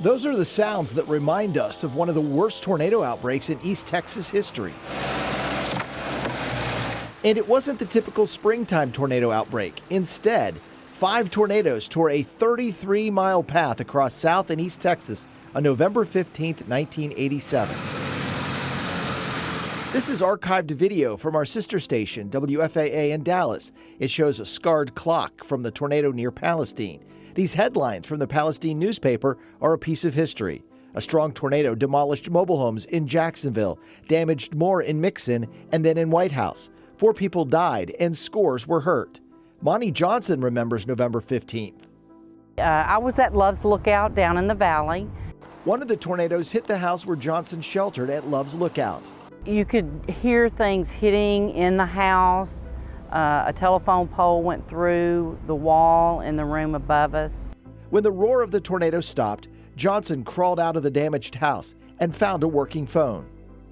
Those are the sounds that remind us of one of the worst tornado outbreaks in East Texas history. And it wasn't the typical springtime tornado outbreak. Instead, 5 tornadoes tore a 33-mile path across South and East Texas on November 15, 1987. This is archived video from our sister station, WFAA in Dallas. It shows a scarred clock from the tornado near Palestine. These headlines from the Palestine newspaper are a piece of history. A strong tornado demolished mobile homes in Jacksonville, damaged more in Mixon, and then in White House. 4 people died and scores were hurt. Monty Johnson remembers November 15th. I was at Love's Lookout down in the valley. One of the tornadoes hit the house where Johnson sheltered at Love's Lookout. You could hear things hitting in the house. A telephone pole went through the wall in the room above us. When the roar of the tornado stopped, Johnson crawled out of the damaged house and found a working phone.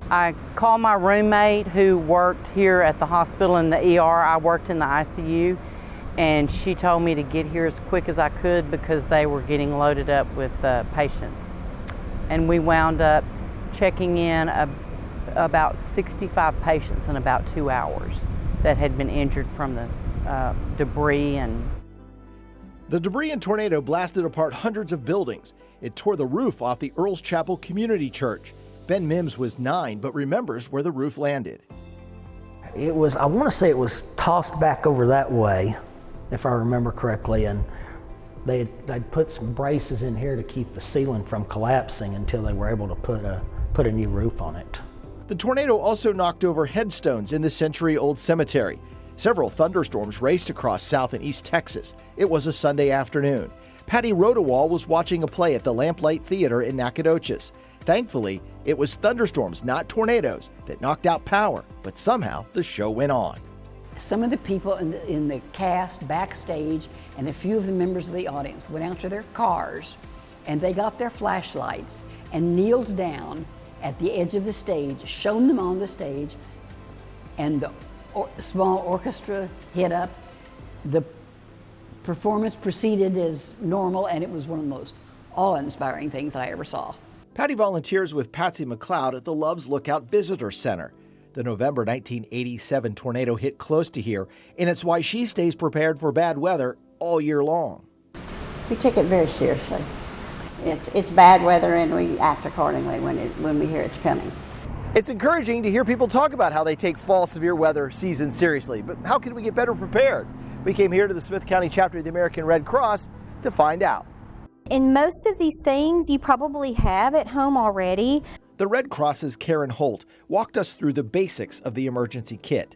I called my roommate who worked here at the hospital in the ER. I worked in the ICU, and she told me to get here as quick as I could because they were getting loaded up with patients. And we wound up checking in about 65 patients in about 2 hours that had been injured from the debris. The debris and tornado blasted apart hundreds of buildings. It tore the roof off the Earls Chapel Community Church. Ben Mims was 9, but remembers where the roof landed. I want to say it was tossed back over that way, if I remember correctly, and they'd put some braces in here to keep the ceiling from collapsing until they were able to put a new roof on it. The tornado also knocked over headstones in the century-old cemetery. Several thunderstorms raced across South and East Texas. It was a Sunday afternoon. Patty Rodewall was watching a play at the Lamplight Theater in Nacogdoches. Thankfully, it was thunderstorms, not tornadoes, that knocked out power, but somehow the show went on. Some of the people in the cast backstage and a few of the members of the audience went out to their cars and they got their flashlights and kneeled down at the edge of the stage, shone them on the stage, and the small orchestra hit up. The performance proceeded as normal, and it was one of the most awe-inspiring things that I ever saw. Patty volunteers with Patsy McLeod at the Love's Lookout Visitor Center. The November 1987 tornado hit close to here, and it's why she stays prepared for bad weather all year long. We take it very seriously. It's bad weather, and we act accordingly when we hear it's coming. It's encouraging to hear people talk about how they take fall severe weather season seriously, but how can we get better prepared? We came here to the Smith County chapter of the American Red Cross to find out. And most of these things you probably have at home already. The Red Cross's Karen Holt walked us through the basics of the emergency kit.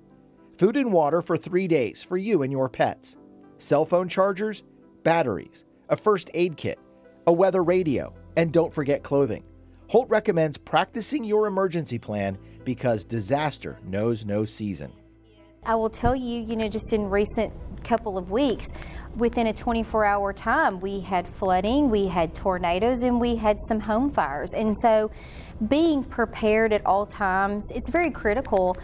Food and water for 3 days for you and your pets. Cell phone chargers, batteries, a first aid kit, a weather radio, and don't forget clothing. Holt recommends practicing your emergency plan because disaster knows no season. I will tell you, just in recent couple of weeks, within a 24-hour time, we had flooding, we had tornadoes, and we had some home fires. And so being prepared at all times, it's very critical.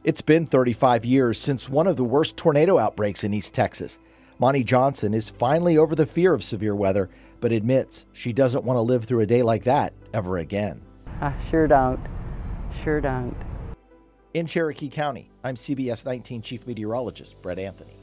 It's been 35 years since one of the worst tornado outbreaks in East Texas. Monty Johnson is finally over the fear of severe weather, but admits she doesn't want to live through a day like that ever again. I sure don't. Sure don't. In Cherokee County, I'm CBS 19 Chief Meteorologist Brett Anthony.